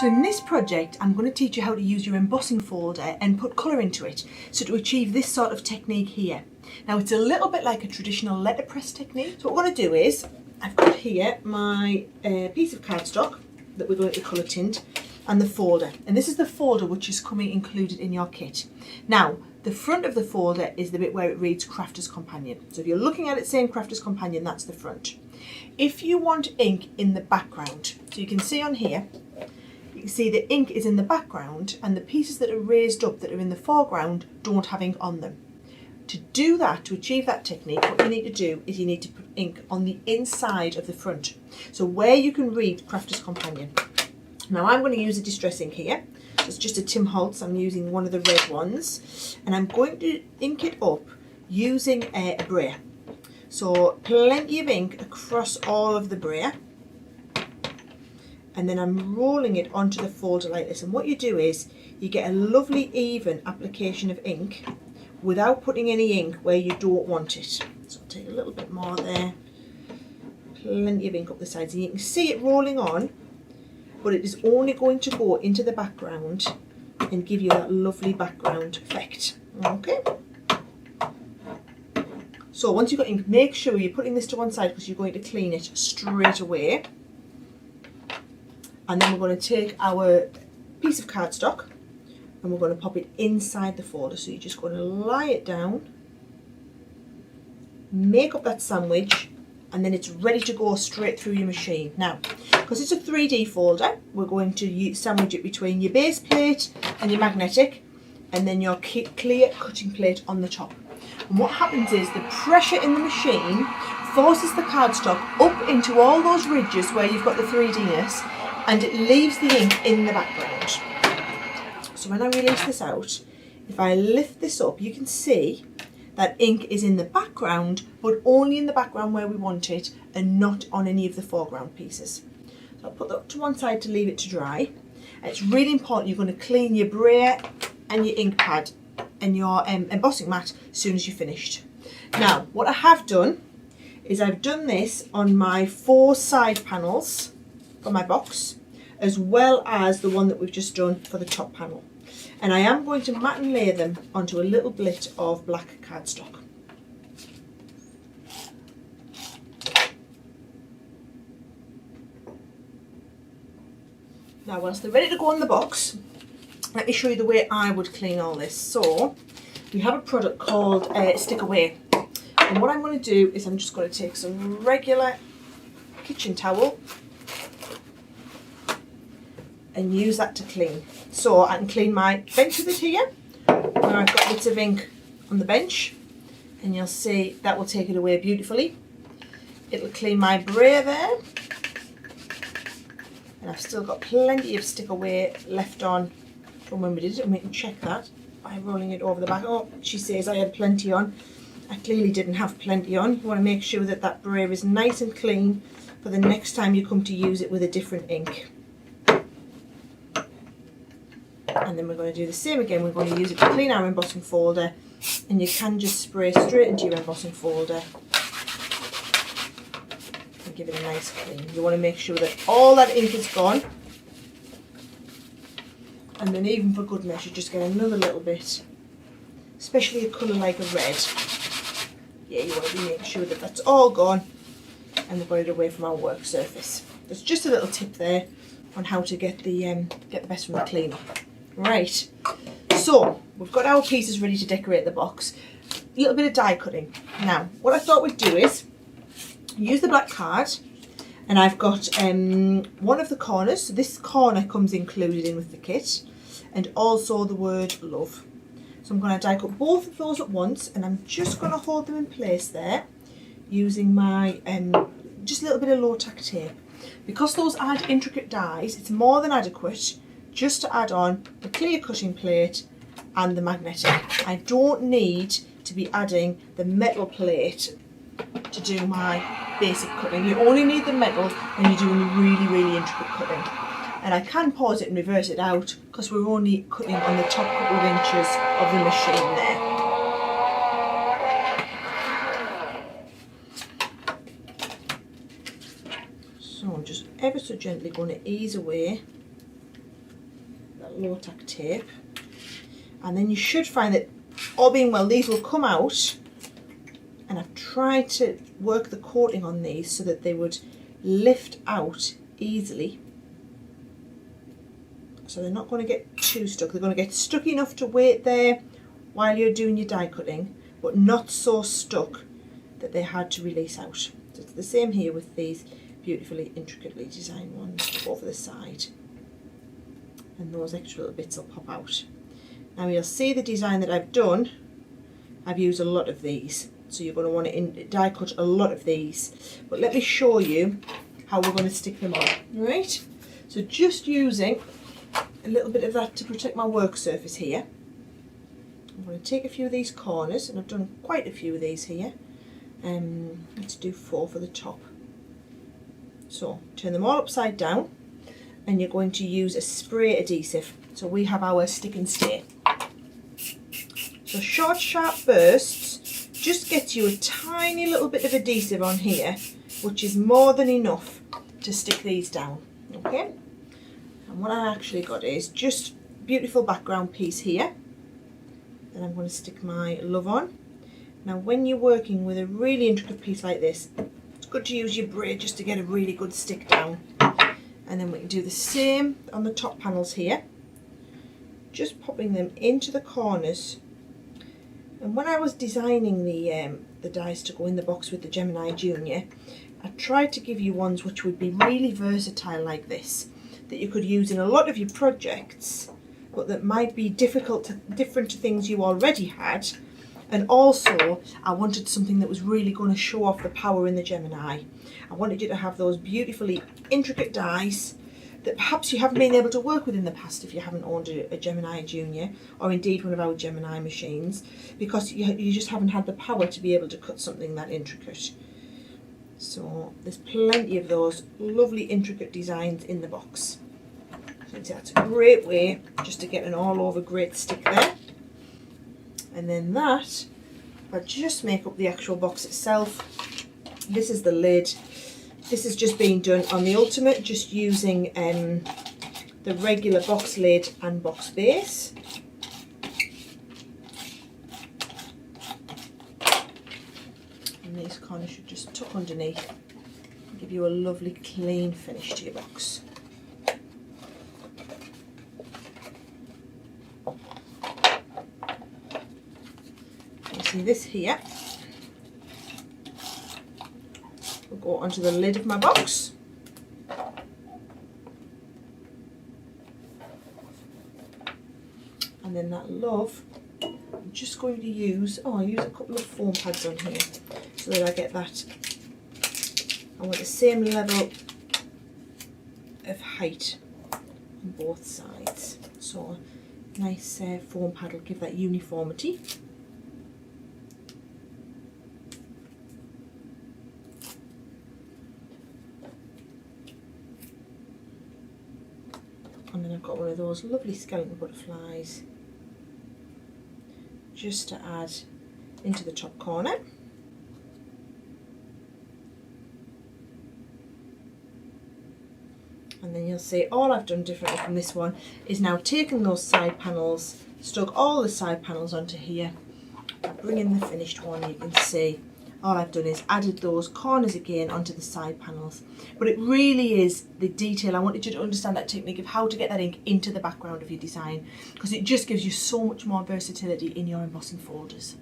So in this project, I'm going to teach you how to use your embossing folder and put colour into it, so to achieve this sort of technique here. Now it's a little bit like a traditional letterpress technique. So what we're going to do is, I've got here my piece of cardstock that we're going to colour tint and the folder. And this is the folder which is coming included in your kit. Now, the front of the folder is the bit where it reads Crafter's Companion. So if you're looking at it saying Crafter's Companion, that's the front. If you want ink in the background, so you can see on here, you can see the ink is in the background and the pieces that are raised up that are in the foreground don't have ink on them. To do that, to achieve that technique, what you need to do is you need to put ink on the inside of the front. So where you can read Crafter's Companion. Now I'm going to use a distress ink here. It's just a Tim Holtz. I'm using one of the red ones. And I'm going to ink it up using a brayer. So plenty of ink across all of the brayer. And then I'm rolling it onto the folder like this. And what you do is you get a lovely even application of ink without putting any ink where you don't want it. So I'll take a little bit more there. Plenty of ink up the sides. And you can see it rolling on, but it is only going to go into the background and give you that lovely background effect. Okay. So once you've got ink, make sure you're putting this to one side because you're going to clean it straight away. And then we're going to take our piece of cardstock and we're going to pop it inside the folder. So you're just going to lie it down, make up that sandwich, and then it's ready to go straight through your machine. Now, because it's a 3D folder, we're going to sandwich it between your base plate and your magnetic, and then your clear cutting plate on the top. And what happens is the pressure in the machine forces the cardstock up into all those ridges where you've got the 3Dness, and it leaves the ink in the background. So when I release this out, if I lift this up, you can see that ink is in the background, but only in the background where we want it and not on any of the foreground pieces. So I'll put that to one side to leave it to dry. And it's really important you're going to clean your brayer and your ink pad and your embossing mat as soon as you're finished. Now, what I have done is I've done this on my 4 side panels for my box, as well as the one that we've just done for the top panel. And I am going to mat and lay them onto a little bit of black cardstock. Now whilst they're ready to go on the box, let me show you the way I would clean all this. So we have a product called Stick Away. And what I'm going to do is I'm just going to take some regular kitchen towel and use that to clean. So I can clean my bench with it here, where I've got bits of ink on the bench, and you'll see that will take it away beautifully. It'll clean my brayer there, and I've still got plenty of Stick Away left on from when we did it, and we can check that by rolling it over the back. Oh, she says I had plenty on. I clearly didn't have plenty on. You want to make sure that that brayer is nice and clean for the next time you come to use it with a different ink. And then we're going to do the same again. We're going to use it to clean our embossing folder, and you can just spray straight into your embossing folder and give it a nice clean. You want to make sure that all that ink is gone, and then even for good measure just get another little bit, especially a colour like a red. Yeah, you want to be making sure that that's all gone and we've got it away from our work surface. There's just a little tip there on how to get the best from the cleanup. Right, so we've got our pieces ready to decorate the box. A little bit of die cutting. Now, what I thought we'd do is use the black card, and I've got one of the corners. So this corner comes included in with the kit, and also the word love. So I'm going to die cut both of those at once, and I'm just going to hold them in place there using my just a little bit of low tack tape. Because those aren't intricate dies, it's more than adequate just to add on the clear cutting plate and the magnetic. I don't need to be adding the metal plate to do my basic cutting. You only need the metal when you're doing really, really intricate cutting. And I can pause it and reverse it out because we're only cutting on the top couple of inches of the machine there. So I'm just ever so gently going to ease away that low-tack tape. And then you should find that, all being well, these will come out, and I've tried to work the coating on these so that they would lift out easily. So they're not going to get too stuck. They're going to get stuck enough to wait there while you're doing your die cutting, but not so stuck that they're hard to release out. So it's the same here with these beautifully intricately designed ones over the side. And those extra little bits will pop out. Now you'll see the design that I've done. I've used a lot of these. So you're going to want to die cut a lot of these. But let me show you how we're going to stick them on. Right? So just using a little bit of that to protect my work surface here. I'm going to take a few of these corners, and I've done quite a few of these here. Let's do 4 for the top. So turn them all upside down, and you're going to use a spray adhesive. So we have our stick and stay. So short, sharp bursts just gets you a tiny little bit of adhesive on here, which is more than enough to stick these down. Okay. And what I actually got is just beautiful background piece here. Then I'm going to stick my love on. Now when you're working with a really intricate piece like this, it's good to use your braid just to get a really good stick down. And then we can do the same on the top panels here. Just popping them into the corners. And when I was designing the dies to go in the box with the Gemini Junior, I tried to give you ones which would be really versatile like this, that you could use in a lot of your projects, but that might be different to things you already had. And also, I wanted something that was really going to show off the power in the Gemini. I wanted you to have those beautifully intricate dies that perhaps you haven't been able to work with in the past if you haven't owned a Gemini Junior, or indeed one of our Gemini machines, because you just haven't had the power to be able to cut something that intricate. So there's plenty of those lovely intricate designs in the box. So that's a great way just to get an all over great stick there. And then that, I'll just make up the actual box itself. This is the lid. This is just being done on the Ultimate, just using the regular box lid and box base. And these corners should just tuck underneath and give you a lovely clean finish to your box. You see this here will go onto the lid of my box. And then that love, I'm just going to use, I use a couple of foam pads on here so that I get that, I want the same level of height on both sides. So nice foam pad will give that uniformity. And then I've got one of those lovely skeleton butterflies just to add into the top corner. And then you'll see all I've done differently from this one is now taken those side panels, stuck all the side panels onto here. Now bring in the finished one, you can see all I've done is added those corners again onto the side panels. But it really is the detail. I wanted you to understand that technique of how to get that ink into the background of your design, because it just gives you so much more versatility in your embossing folders.